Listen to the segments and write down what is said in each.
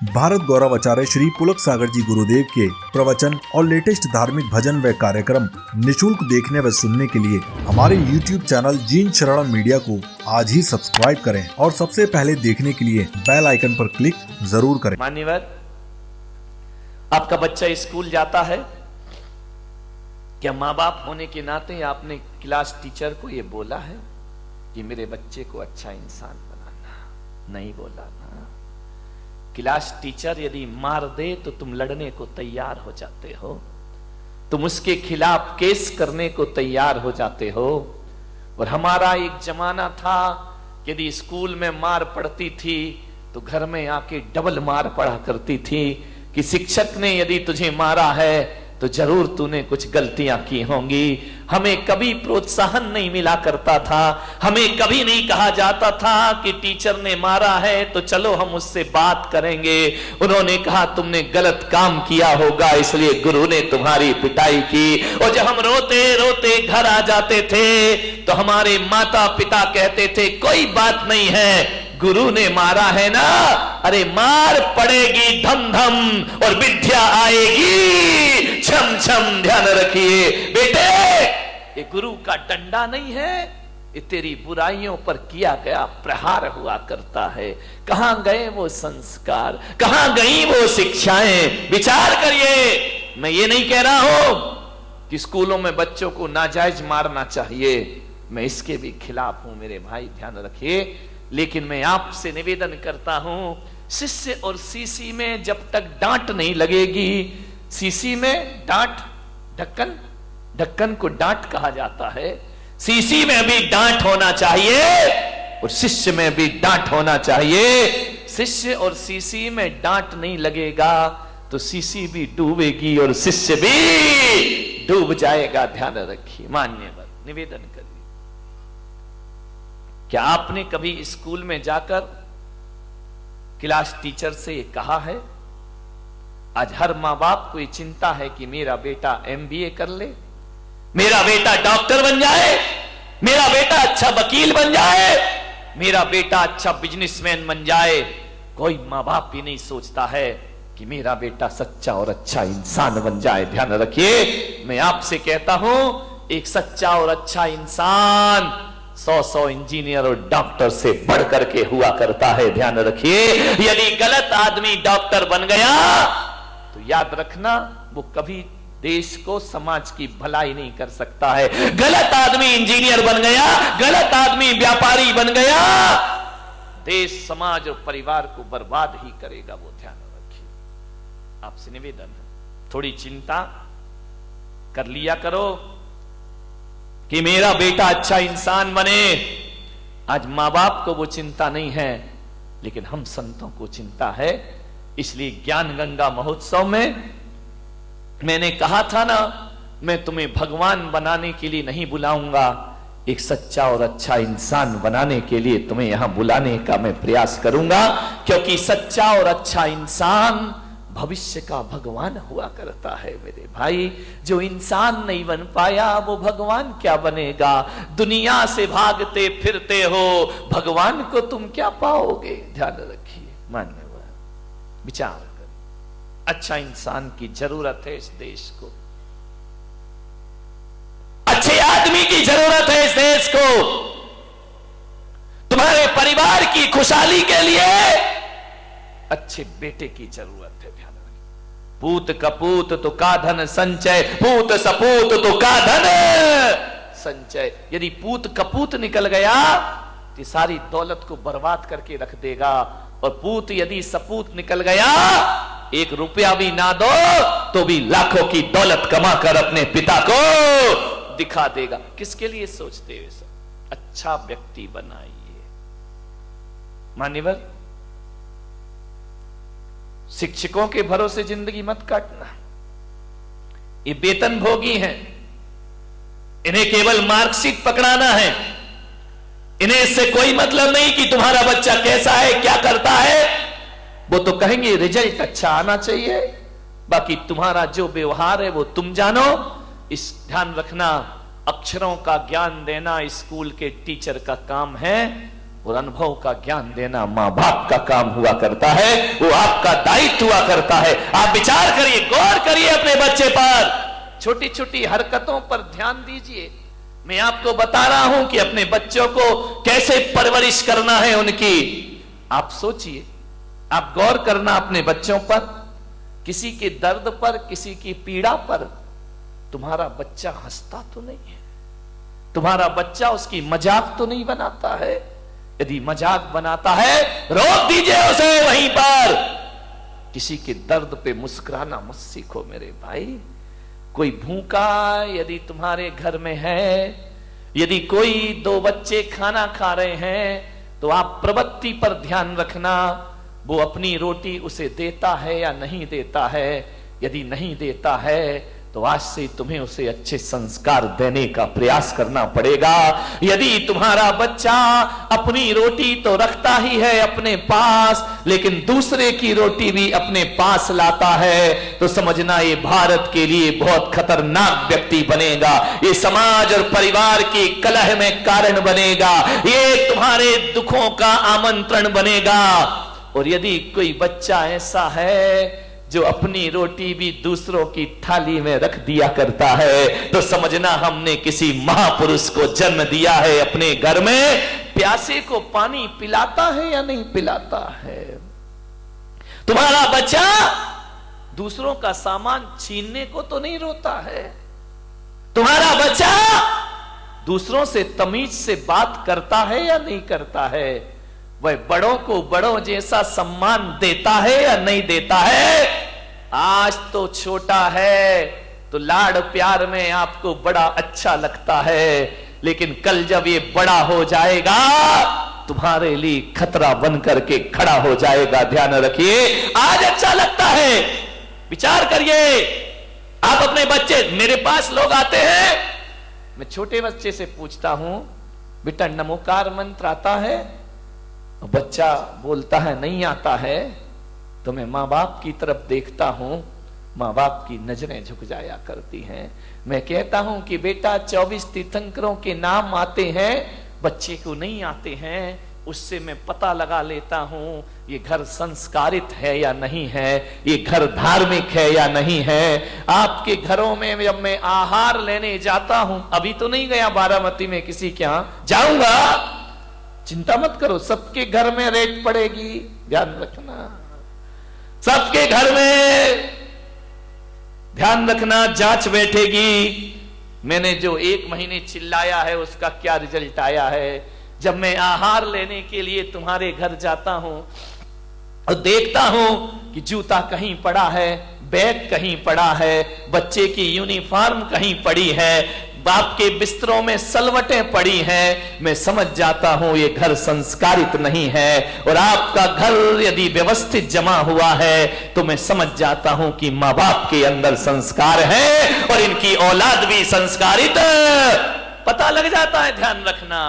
भारत गौरव आचार्य श्री पुलक सागर जी गुरुदेव के प्रवचन और लेटेस्ट धार्मिक भजन व कार्यक्रम निशुल्क देखने व सुनने के लिए हमारे YouTube चैनल जीन शरणम मीडिया को आज ही सब्सक्राइब करें और सबसे पहले देखने के लिए बेल आइकन पर क्लिक जरूर करें। मान्यवर, आपका बच्चा स्कूल जाता है, क्या माँ बाप होने के नाते आपने क्लास टीचर को ये बोला है कि मेरे बच्चे को अच्छा इंसान बनाना? नहीं बोला ना। क्लास टीचर यदि मार दे तो तुम लड़ने को तैयार हो जाते हो, तुम उसके खिलाफ केस करने को तैयार हो जाते हो। और हमारा एक जमाना था, यदि स्कूल में मार पड़ती थी तो घर में आके डबल मार पड़ा करती थी कि शिक्षक ने यदि तुझे मारा है तो जरूर तूने कुछ गलतियां की होंगी। हमें कभी प्रोत्साहन नहीं मिला करता था, हमें कभी नहीं कहा जाता था कि टीचर ने मारा है तो चलो हम उससे बात करेंगे। उन्होंने कहा तुमने गलत काम किया होगा इसलिए गुरु ने तुम्हारी पिटाई की। और जब हम रोते रोते घर आ जाते थे तो हमारे माता पिता कहते थे कोई बात नहीं है, गुरु ने मारा है ना, अरे मार पड़ेगी धम धम और विद्या आएगी छम छम। ध्यान रखिए बेटे, ये गुरु का डंडा नहीं है, ये तेरी बुराइयों पर किया गया प्रहार हुआ करता है। कहां गए वो संस्कार, कहां गई वो शिक्षाएं? विचार करिए। मैं ये नहीं कह रहा हूं कि स्कूलों में बच्चों को नाजायज मारना चाहिए, मैं इसके भी खिलाफ हूं मेरे भाई, ध्यान रखिए। लेकिन मैं आपसे निवेदन करता हूं, शिष्य और सीसी में जब तक डांट नहीं लगेगी, सीसी में डांट, ढक्कन, ढक्कन को डांट कहा जाता है, सीसी में भी डांट होना चाहिए और शिष्य में भी डांट होना चाहिए। शिष्य और सीसी में डांट नहीं लगेगा तो सीसी भी डूबेगी और शिष्य भी डूब जाएगा। ध्यान रखिए। मान्यवर, निवेदन करिए। क्या आपने कभी स्कूल में जाकर क्लास टीचर से कहा है? आज हर मां बाप को ये चिंता है कि मेरा बेटा MBA कर ले, मेरा बेटा डॉक्टर बन जाए, मेरा बेटा अच्छा वकील बन जाए, मेरा बेटा अच्छा बिजनेसमैन बन जाए। कोई मां बाप ही नहीं सोचता है कि मेरा बेटा सच्चा और अच्छा इंसान बन जाए। ध्यान रखिए। मैं आपसे कहता हूं, एक सच्चा और अच्छा इंसान 100 इंजीनियर और डॉक्टर से बढ़ करके हुआ करता है। ध्यान रखिए। यदि गलत आदमी डॉक्टर बन गया तो याद रखना वो कभी देश को, समाज की भलाई नहीं कर सकता है। गलत आदमी इंजीनियर बन गया, गलत आदमी व्यापारी बन गया, देश, समाज और परिवार को बर्बाद ही करेगा वो। ध्यान रखिए। आपसे निवेदन है, थोड़ी चिंता कर लिया करो कि मेरा बेटा अच्छा इंसान बने। आज मां बाप को वो चिंता नहीं है, लेकिन हम संतों को चिंता है। इसलिए ज्ञान गंगा महोत्सव में मैंने कहा था ना, मैं तुम्हें भगवान बनाने के लिए नहीं बुलाऊंगा, एक सच्चा और अच्छा इंसान बनाने के लिए तुम्हें यहां बुलाने का मैं प्रयास करूंगा। क्योंकि सच्चा और अच्छा इंसान भविष्य का भगवान हुआ करता है मेरे भाई। जो इंसान नहीं बन पाया वो भगवान क्या बनेगा? दुनिया से भागते फिरते हो, भगवान को तुम क्या पाओगे? ध्यान रखिए। मान्यवर, विचार करिए। अच्छा इंसान की जरूरत है इस देश को, अच्छे आदमी की जरूरत है इस देश को। तुम्हारे परिवार की खुशहाली के लिए अच्छे बेटे की जरूरत है। ध्यान रखिए। पूत कपूत तो का धन संचय, पूत सपूत तो का धन संचय। यदि पूत कपूत निकल गया तो सारी दौलत को बर्बाद करके रख देगा, और पूत यदि सपूत निकल गया, 1 रुपया भी ना दो तो भी लाखों की दौलत कमाकर अपने पिता को दिखा देगा। किसके लिए सोचते हो सब? अच्छा व्यक्ति बनाइए। मान्यवर, शिक्षकों के भरोसे जिंदगी मत काटना। ये वेतन भोगी हैं, इन्हें केवल मार्कशीट पकड़ाना है। इन्हें इससे कोई मतलब नहीं कि तुम्हारा बच्चा कैसा है, क्या करता है। वो तो कहेंगे रिजल्ट अच्छा आना चाहिए, बाकी तुम्हारा जो व्यवहार है वो तुम जानो। इस ध्यान रखना, अक्षरों का ज्ञान देना स्कूल के टीचर का काम है, और अनुभव का ज्ञान देना मां बाप का काम हुआ करता है, वो आपका दायित्व हुआ करता है। आप विचार करिए, गौर करिए अपने बच्चे पर, छोटी छोटी हरकतों पर ध्यान दीजिए। मैं आपको बता रहा हूं कि अपने बच्चों को कैसे परवरिश करना है उनकी। आप सोचिए, आप गौर करना अपने बच्चों पर, किसी के दर्द पर, किसी की पीड़ा पर तुम्हारा बच्चा हंसता तो नहीं है, तुम्हारा बच्चा उसकी मजाक तो नहीं बनाता है। यदि मजाक बनाता है रोक दीजिए उसे वहीं पर। किसी के दर्द पे मुस्कुराना मत सीखो मेरे भाई। कोई भूखा यदि तुम्हारे घर में है, यदि कोई दो बच्चे खाना खा रहे हैं, तो आप प्रवृत्ति पर ध्यान रखना, वो अपनी रोटी उसे देता है या नहीं देता है। यदि नहीं देता है तो आज से तुम्हें उसे अच्छे संस्कार देने का प्रयास करना पड़ेगा। यदि तुम्हारा बच्चा अपनी रोटी तो रखता ही है अपने पास, लेकिन दूसरे की रोटी भी अपने पास लाता है, तो समझना ये भारत के लिए बहुत खतरनाक व्यक्ति बनेगा। ये समाज और परिवार की कलह में कारण बनेगा, ये तुम्हारे दुखों का आमंत्रण बनेगा। और यदि कोई बच्चा ऐसा है जो अपनी रोटी भी दूसरों की थाली में रख दिया करता है, तो समझना हमने किसी महापुरुष को जन्म दिया है अपने घर में। प्यासे को पानी पिलाता है या नहीं पिलाता है? तुम्हारा बच्चा दूसरों का सामान छीनने को तो नहीं रोता है? तुम्हारा बच्चा दूसरों से तमीज से बात करता है या नहीं करता है? वह बड़ों को बड़ों जैसा सम्मान देता है या नहीं देता है? आज तो छोटा है तो लाड़ प्यार में आपको बड़ा अच्छा लगता है, लेकिन कल जब ये बड़ा हो जाएगा तुम्हारे लिए खतरा बन करके खड़ा हो जाएगा। ध्यान रखिए, आज अच्छा लगता है। विचार करिए, आप अपने बच्चे, मेरे पास लोग आते हैं, मैं छोटे बच्चे से पूछता हूं, बेटा नमोकार मंत्र आता है? बच्चा बोलता है नहीं आता है। तो मैं माँ बाप की तरफ देखता हूं, माँ बाप की नजरें झुक जाया करती हैं। मैं कहता हूं कि बेटा 24 तीर्थंकरों के नाम आते हैं, बच्चे को नहीं आते हैं। उससे मैं पता लगा लेता हूं ये घर संस्कारित है या नहीं है, ये घर धार्मिक है या नहीं है। आपके घरों में जब मैं आहार लेने जाता हूं, अभी तो नहीं गया बारामती में किसी के यहां, जाऊंगा, चिंता मत करो, सबके घर में रेट पड़ेगी, ध्यान रखना। सबके घर में ध्यान रखना, जांच बैठेगी। मैंने जो 1 महीने चिल्लाया है उसका क्या रिजल्ट आया है। जब मैं आहार लेने के लिए तुम्हारे घर जाता हूं और देखता हूं कि जूता कहीं पड़ा है, बैग कहीं पड़ा है, बच्चे की यूनिफॉर्म कहीं पड़ी है, बाप के बिस्तरों में सलवटें पड़ी हैं, मैं समझ जाता हूं ये घर संस्कारित नहीं है। और आपका घर यदि व्यवस्थित जमा हुआ है तो मैं समझ जाता हूं कि मां बाप के अंदर संस्कार है और इनकी औलाद भी संस्कारित, पता लग जाता है। ध्यान रखना,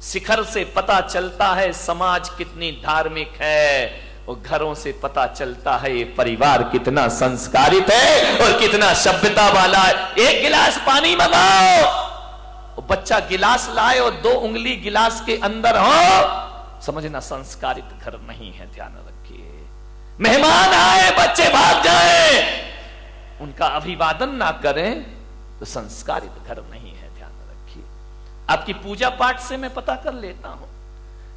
शिखर से पता चलता है समाज कितनी धार्मिक है, और घरों से पता चलता है ये परिवार कितना संस्कारित है और कितना सभ्यता वाला है। 1 गिलास पानी मंगाओ, बच्चा गिलास लाए और 2 उंगली गिलास के अंदर हो, समझना संस्कारित घर नहीं है। ध्यान रखिए, मेहमान आए बच्चे भाग जाए, उनका अभिवादन ना करें तो संस्कारित घर नहीं है। ध्यान रखिए, आपकी पूजा पाठ से मैं पता कर लेता हूं।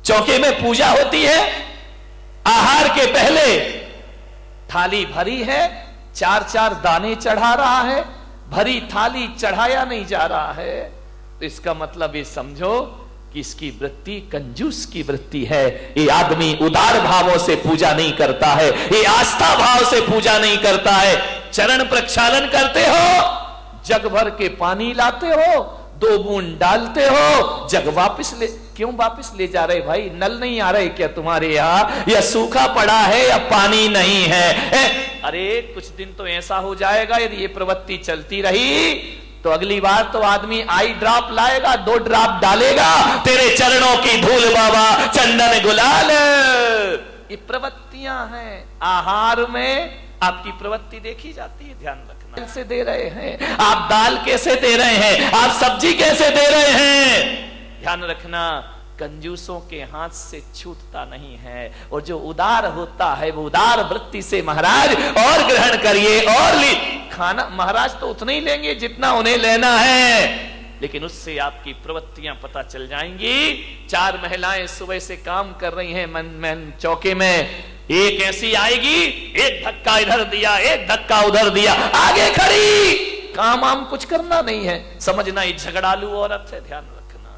चौके में पूजा होती है, आहार के पहले थाली भरी है, 4-4 दाने चढ़ा रहा है, भरी थाली चढ़ाया नहीं जा रहा है, तो इसका मतलब ये समझो कि इसकी वृत्ति कंजूस की वृत्ति है। ये आदमी उदार भावों से पूजा नहीं करता है, ये आस्था भाव से पूजा नहीं करता है। चरण प्रक्षालन करते हो, जग भर के पानी लाते हो, 2 बूंद डालते हो, जग वापस ले, क्यों वापस ले जा रहे भाई? नल नहीं आ रहे क्या तुम्हारे यहाँ, या सूखा पड़ा है या पानी नहीं है? अरे कुछ दिन तो ऐसा हो जाएगा यदि ये प्रवृत्ति चलती रही तो अगली बार तो आदमी आई ड्रॉप लाएगा, 2 ड्रॉप डालेगा, तेरे चरणों की धूल बाबा, चंदन गुलाल। ये प्रवृत्तियां हैं। आहार में आपकी प्रवृत्ति देखी जाती है, ध्यान रखना। कैसे दे रहे हैं आप, दाल कैसे दे रहे हैं आप, सब्जी कैसे दे रहे हैं, ध्यान रखना। कंजूसों के हाथ से छूटता नहीं है, और जो उदार होता है वो उदार वृत्ति से महाराज और ग्रहण करिए और ली। खाना महाराज तो उतना ही लेंगे जितना उन्हें लेना है, लेकिन उससे आपकी प्रवृत्तियां पता चल जाएंगी। 4 महिलाएं सुबह से काम कर रही हैं मन चौके में, एक ऐसी आएगी, एक धक्का इधर दिया, एक धक्का उधर दिया, आगे खड़ी, काम आम कुछ करना नहीं है, समझना ये झगड़ालू औरत है। ध्यान रखना,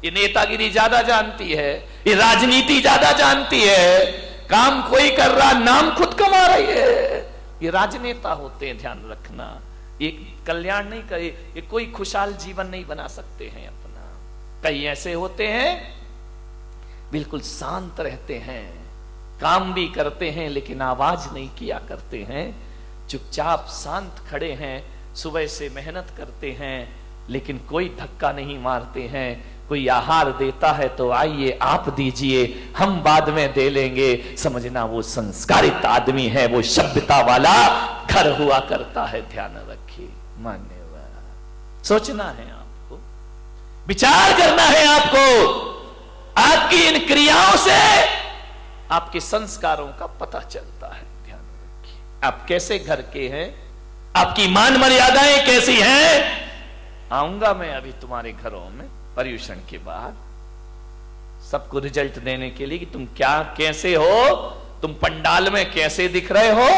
ये नेतागिरी ज्यादा जानती है, ये राजनीति ज्यादा जानती है, काम कोई कर रहा, नाम खुद कमा रही है, ये राजनेता होते हैं। ध्यान रखना, एक कल्याण नहीं करे, ये कोई खुशहाल जीवन नहीं बना सकते हैं अपना। कई ऐसे होते हैं बिल्कुल शांत रहते हैं, काम भी करते हैं लेकिन आवाज नहीं किया करते हैं, चुपचाप शांत खड़े हैं, सुबह से मेहनत करते हैं लेकिन कोई धक्का नहीं मारते हैं। कोई आहार देता है तो आइए आप दीजिए, हम बाद में दे लेंगे, समझना वो संस्कारित आदमी है, वो सभ्यता वाला घर हुआ करता है। ध्यान रखिए, मान्यवर सोचना है आपको, विचार करना है आपको। आपकी इन क्रियाओं से आपके संस्कारों का पता चलता है। ध्यान रखिए, आप कैसे घर के हैं, आपकी मान मर्यादाएं कैसी हैं। आऊंगा मैं अभी तुम्हारे घरों में पर्यूषण के बाद, सबको रिजल्ट देने के लिए कि तुम क्या कैसे हो, तुम पंडाल में कैसे दिख रहे हो,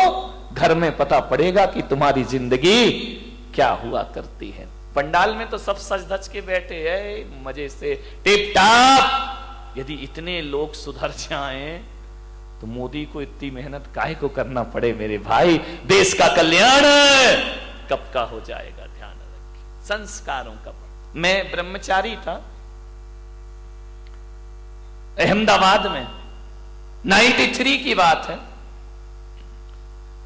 घर में पता पड़ेगा कि तुम्हारी जिंदगी क्या हुआ करती है। पंडाल में तो सब सज धज के बैठे हैं मजे से टिप टाप। यदि इतने लोग सुधर जाएं तो मोदी को इतनी मेहनत काहे को करना पड़े मेरे भाई, देश का कल्याण कब का हो जाएगा। ध्यान रखिए, संस्कारों का। मैं ब्रह्मचारी था अहमदाबाद में, 93 की बात है।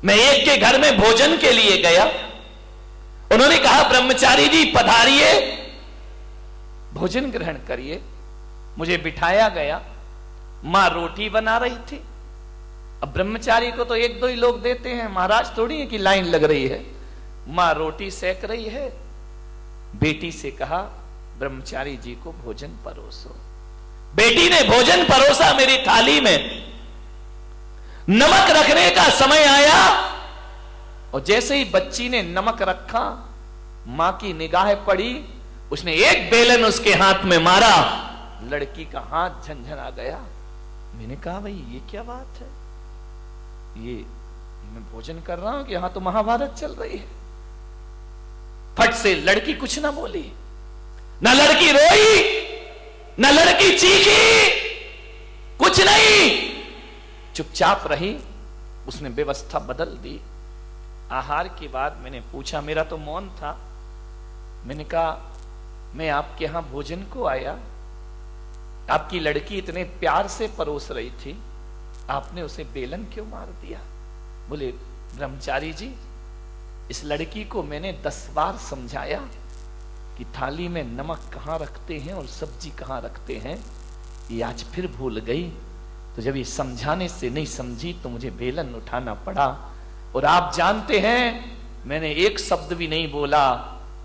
मैं एक के घर में भोजन के लिए गया, उन्होंने कहा ब्रह्मचारी जी पधारिए, भोजन ग्रहण करिए। मुझे बिठाया गया, मां रोटी बना रही थी। अब ब्रह्मचारी को तो 1-2 ही लोग देते हैं, महाराज थोड़ी है कि लाइन लग रही है। मां रोटी सेक रही है, बेटी से कहा ब्रह्मचारी जी को भोजन परोसो। बेटी ने भोजन परोसा मेरी थाली में। नमक रखने का समय आया और जैसे ही बच्ची ने नमक रखा, मां की निगाह पड़ी, उसने एक बेलन उसके हाथ में मारा, लड़की का हाथ झंझना गया। मैंने कहा भाई ये क्या बात है, ये मैं भोजन कर रहा हूं कि यहां तो महाभारत चल रही है। फट से लड़की कुछ ना बोली, ना लड़की रोई, ना लड़की चीखी, कुछ नहीं, चुपचाप रही। उसने व्यवस्था बदल दी। आहार के बाद मैंने पूछा, मेरा तो मौन था, मैंने कहा मैं आपके यहां भोजन को आया, आपकी लड़की इतने प्यार से परोस रही थी, आपने उसे बेलन क्यों मार दिया। बोले ब्रह्मचारी जी, इस लड़की को मैंने 10 बार समझाया कि थाली में नमक कहां रखते हैं और सब्जी कहां रखते हैं, ये आज फिर भूल गई। तो जब ये समझाने से नहीं समझी तो मुझे बेलन उठाना पड़ा। और आप जानते हैं मैंने एक शब्द भी नहीं बोला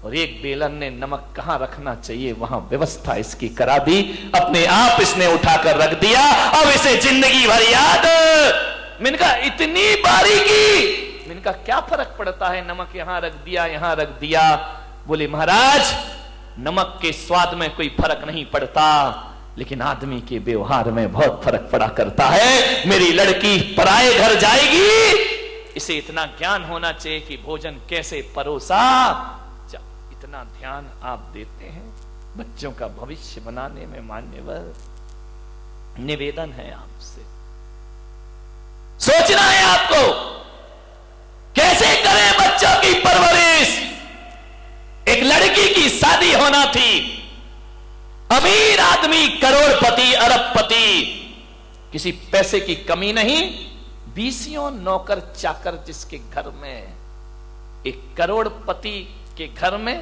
और एक बेलन ने नमक कहां रखना चाहिए वहां व्यवस्था इसकी करा दी। अपने आप इसने उठाकर रख दिया, अब इसे जिंदगी भर याद। मैंने कहा इतनी बारीकी, मैंने कहा क्या फर्क पड़ता है, नमक यहां रख दिया, यहां रख दिया। बोले महाराज नमक के स्वाद में कोई फर्क नहीं पड़ता, लेकिन आदमी के व्यवहार में बहुत फर्क पड़ा करता है। मेरी लड़की पराये घर जाएगी, इसे इतना ज्ञान होना चाहिए कि भोजन कैसे परोसा। इतना ध्यान आप देते हैं बच्चों का भविष्य बनाने में। मान्यवर निवेदन है आपसे, सोचना है आपको कैसे करें बच्चों की परवरिश। एक लड़की की शादी होना थी, अमीर आदमी, करोड़पति, अरबपति, किसी पैसे की कमी नहीं, 20 नौकर चाकर जिसके घर में, एक करोड़पति के घर में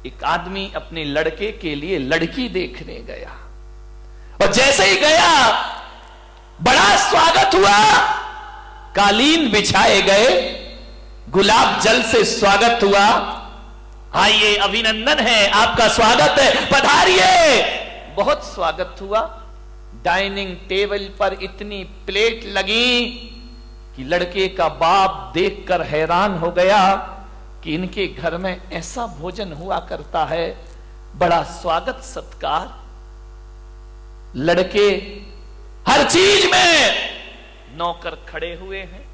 एक आदमी अपने लड़के के लिए लड़की देखने गया। और जैसे ही गया बड़ा स्वागत हुआ, कालीन बिछाए गए, गुलाब जल से स्वागत हुआ। आइए, अभिनंदन है, आपका स्वागत है, पधारिए। बहुत स्वागत हुआ। डाइनिंग टेबल पर इतनी प्लेट लगी कि लड़के का बाप देखकर हैरान हो गया कि इनके घर में ऐसा भोजन हुआ करता है, बड़ा स्वागत सत्कार। लड़के हर चीज में नौकर खड़े हुए हैं,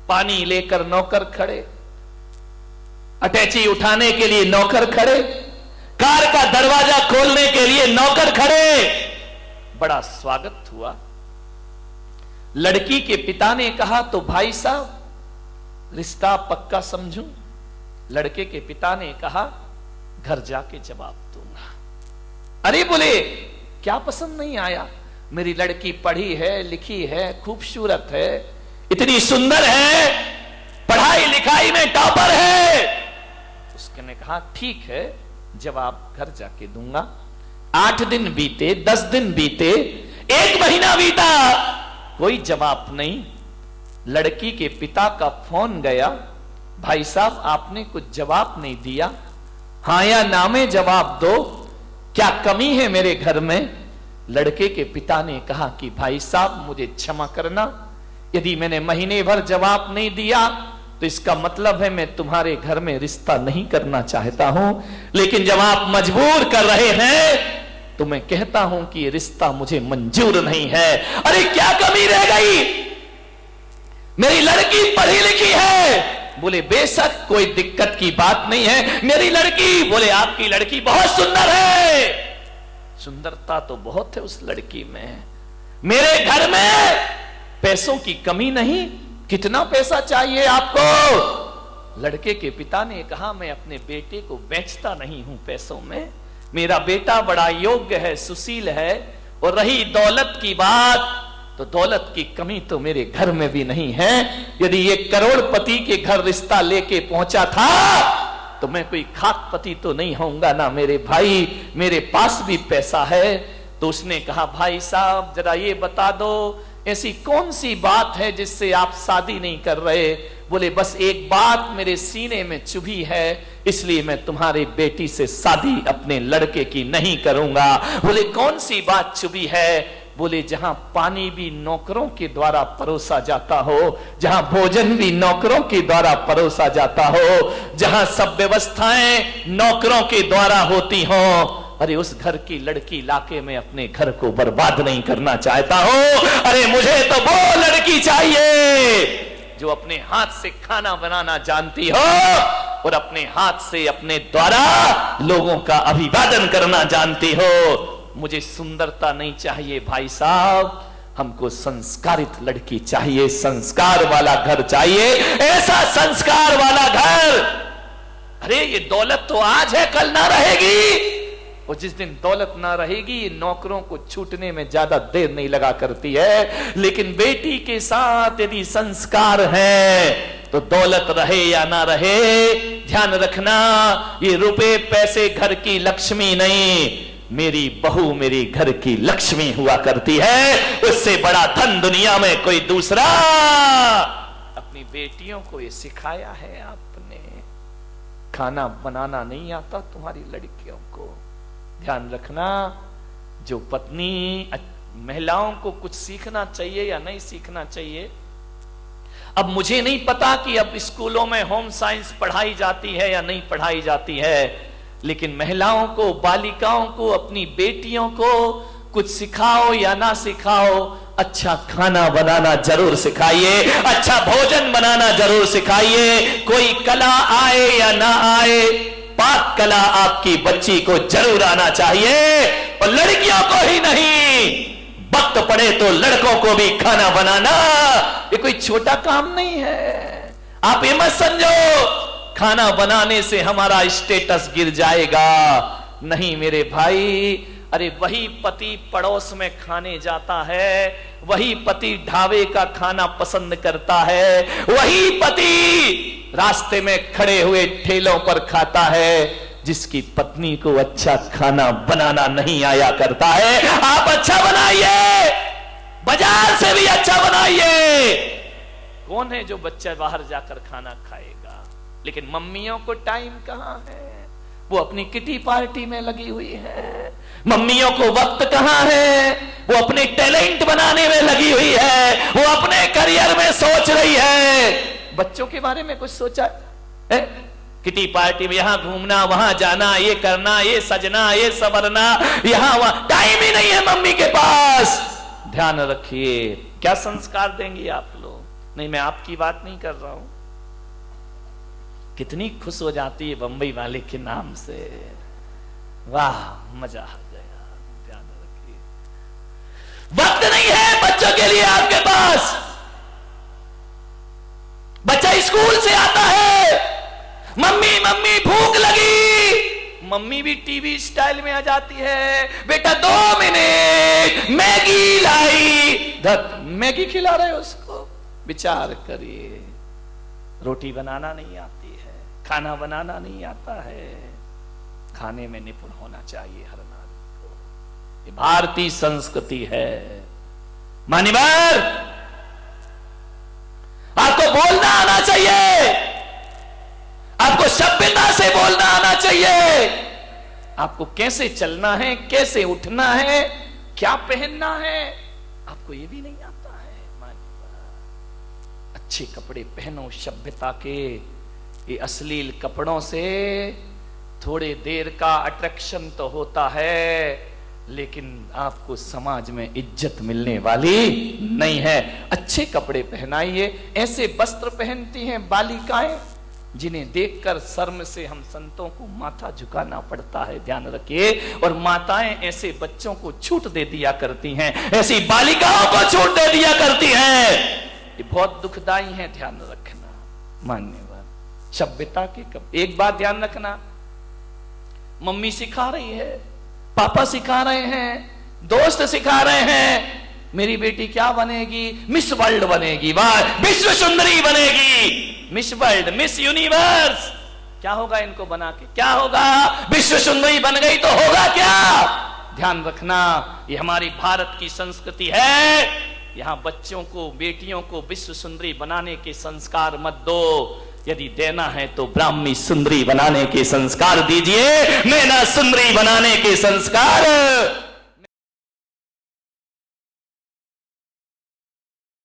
पानी लेकर नौकर खड़े, अटैची उठाने के लिए नौकर खड़े, कार का दरवाजा खोलने के लिए नौकर खड़े। बड़ा स्वागत हुआ। लड़की के पिता ने कहा, तो भाई साहब रिश्ता पक्का समझूं? लड़के के पिता ने कहा, घर जाके जवाब दूंगा। अरे बोले, क्या पसंद नहीं आया? मेरी लड़की पढ़ी है, लिखी है, खूबसूरत है, इतनी सुंदर है, पढ़ाई लिखाई में टॉपर है। उसके ने कहा, ठीक है, जवाब घर जाके दूंगा। 8 दिन बीते, 10 दिन बीते, 1 महीना बीता, कोई जवाब नहीं। लड़की के पिता का फोन गया, भाई साहब आपने कुछ जवाब नहीं दिया, हां या ना में जवाब दो, क्या कमी है मेरे घर में? लड़के के पिता ने कहा कि भाई साहब मुझे क्षमा करना, यदि मैंने महीने भर जवाब नहीं दिया तो इसका मतलब है मैं तुम्हारे घर में रिश्ता नहीं करना चाहता हूं, लेकिन जब आप मजबूर कर रहे हैं तो मैं कहता हूं कि ये रिश्ता मुझे मंजूर नहीं है। अरे क्या कमी रह गई? मेरी लड़की पढ़ी लिखी है। बोले बेशक कोई दिक्कत की बात नहीं है, मेरी लड़की, बोले आपकी लड़की बहुत सुंदर है। सुंदरता तो बहुत है उस लड़की में। मेरे घर में पैसों की कमी नहीं, कितना पैसा चाहिए आपको? लड़के के पिता ने कहा, मैं अपने बेटे को बेचता नहीं हूं पैसों में, मेरा बेटा बड़ा योग्य है, सुशील है। और रही दौलत की बात, तो दौलत की कमी तो मेरे घर में भी नहीं है। यदि ये करोड़पति के घर रिश्ता लेके पहुंचा था तो मैं कोई खाकपति तो नहीं होऊंगा ना मेरे भाई, मेरे पास भी पैसा है। तो उसने कहा, भाई साहब जरा ये बता दो, ऐसी कौन सी बात है जिससे आप शादी नहीं कर रहे? बोले बस एक बात मेरे सीने में चुभी है, इसलिए मैं तुम्हारी बेटी से शादी अपने लड़के की नहीं करूंगा। बोले कौन सी बात चुभी है? बोले जहां पानी भी नौकरों के द्वारा परोसा जाता हो, जहां भोजन भी नौकरों के द्वारा परोसा जाता हो, जहां सब व्यवस्थाएं नौकरों के द्वारा होती हो, अरे उस घर की लड़की लाके मैं अपने घर को बर्बाद नहीं करना चाहता हूं। अरे मुझे तो वो लड़की चाहिए जो अपने हाथ से खाना बनाना जानती हो और अपने हाथ से अपने द्वारा लोगों का अभिवादन करना जानती हो। मुझे सुंदरता नहीं चाहिए भाई साहब, हमको संस्कारित लड़की चाहिए, संस्कार वाला घर चाहिए, ऐसा संस्कार वाला घर। अरे ये दौलत तो आज है, कल ना रहेगी। और जिस दिन दौलत ना रहेगी, नौकरों को छूटने में ज्यादा देर नहीं लगा करती है, लेकिन बेटी के साथ यदि संस्कार है तो दौलत रहे या ना रहे, ध्यान रखना, ये रुपए पैसे घर की लक्ष्मी नहीं, मेरी बहू मेरी घर की लक्ष्मी हुआ करती है। उससे बड़ा धन दुनिया में कोई दूसरा। अपनी बेटियों को ये सिखाया है आपने, खाना बनाना नहीं आता तुम्हारी लड़कियों को। ध्यान रखना, जो पत्नी, महिलाओं को कुछ सीखना चाहिए या नहीं सीखना चाहिए। अब मुझे नहीं पता कि अब स्कूलों में होम साइंस पढ़ाई जाती है या नहीं पढ़ाई जाती है, लेकिन महिलाओं को, बालिकाओं को, अपनी बेटियों को कुछ सिखाओ या ना सिखाओ, अच्छा खाना बनाना जरूर सिखाइए, अच्छा भोजन बनाना जरूर सिखाइए। कोई कला आए या ना आए, पाक कला आपकी बच्ची को जरूर आना चाहिए। और लड़कियों को ही नहीं, वक्त पड़े तो लड़कों को भी खाना बनाना ये कोई छोटा काम नहीं है। आप ये मत समझो खाना बनाने से हमारा स्टेटस गिर जाएगा, नहीं मेरे भाई। अरे वही पति पड़ोस में खाने जाता है, वही पति ढाबे का खाना पसंद करता है, वही पति रास्ते में खड़े हुए ठेलों पर खाता है जिसकी पत्नी को अच्छा खाना बनाना नहीं आया करता है। आप अच्छा बनाइए, बाजार से भी अच्छा बनाइए। कौन है जो बच्चा बाहर जाकर खाना खाएगा? लेकिन मम्मियों को टाइम कहां है, वो अपनी किटी पार्टी में लगी हुई है, मम्मियों को वक्त कहां है, वो अपने टैलेंट बनाने में लगी हुई है, वो अपने करियर में सोच रही है। बच्चों के बारे में कुछ सोचा है? किटी पार्टी में यहां घूमना, वहां जाना, ये करना, ये सजना, ये संवरना, यहां वहां, टाइम ही नहीं है मम्मी के पास। ध्यान रखिए, क्या संस्कार देंगी आप लोग? नहीं, मैं आपकी बात नहीं कर रहा हूं। कितनी खुश हो जाती है बंबई वाले के नाम से, वाह मजा आ गया। ध्यान रखिए, वक्त नहीं है बच्चों के लिए आपके पास। बच्चा स्कूल से आता है, मम्मी मम्मी भूख लगी, मम्मी भी टीवी स्टाइल में आ जाती है, बेटा 2 मिनट मैगी लाई, मैगी खिला रहे हो उसको। विचार करिए, रोटी बनाना नहीं आती है, खाना बनाना नहीं आता है, खाने में निपुण होना चाहिए हर नारी को। ये भारतीय संस्कृति है। मान्यवर, आपको बोलना आना चाहिए, आपको सभ्यता से बोलना आना चाहिए, आपको कैसे चलना है, कैसे उठना है, क्या पहनना है, आपको ये भी नहीं आता है। अच्छे कपड़े पहनो सभ्यता के, ये अश्लील कपड़ों से थोड़े देर का अट्रैक्शन तो होता है, लेकिन आपको समाज में इज्जत मिलने वाली नहीं है। अच्छे कपड़े पहनाइए। ऐसे वस्त्र पहनती हैं बालिकाएं जिन्हें देखकर शर्म से हम संतों को माथा झुकाना पड़ता है। ध्यान रखिए। और माताएं ऐसे बच्चों को छूट दे दिया करती हैं, ऐसी बालिकाओं को छूट दे दिया करती हैं। ये बहुत दुखदाई है, ध्यान रखना। मान्यवर, सभ्यता के कब एक बात ध्यान रखना, मम्मी सिखा रही है, पापा सिखा रहे हैं, दोस्त सिखा रहे हैं, मेरी बेटी क्या बनेगी, मिस वर्ल्ड बनेगी, वाह विश्व सुंदरी बनेगी, मिस वर्ल्ड, मिस यूनिवर्स। क्या होगा इनको बना के, क्या होगा? विश्व सुंदरी बन गई तो होगा क्या? ध्यान रखना, ये हमारी भारत की संस्कृति है। यहां बच्चों को, बेटियों को विश्व सुंदरी बनाने के संस्कार मत दो। यदि देना है तो ब्राह्मी सुंदरी बनाने के संस्कार दीजिए, नैना सुंदरी बनाने के संस्कार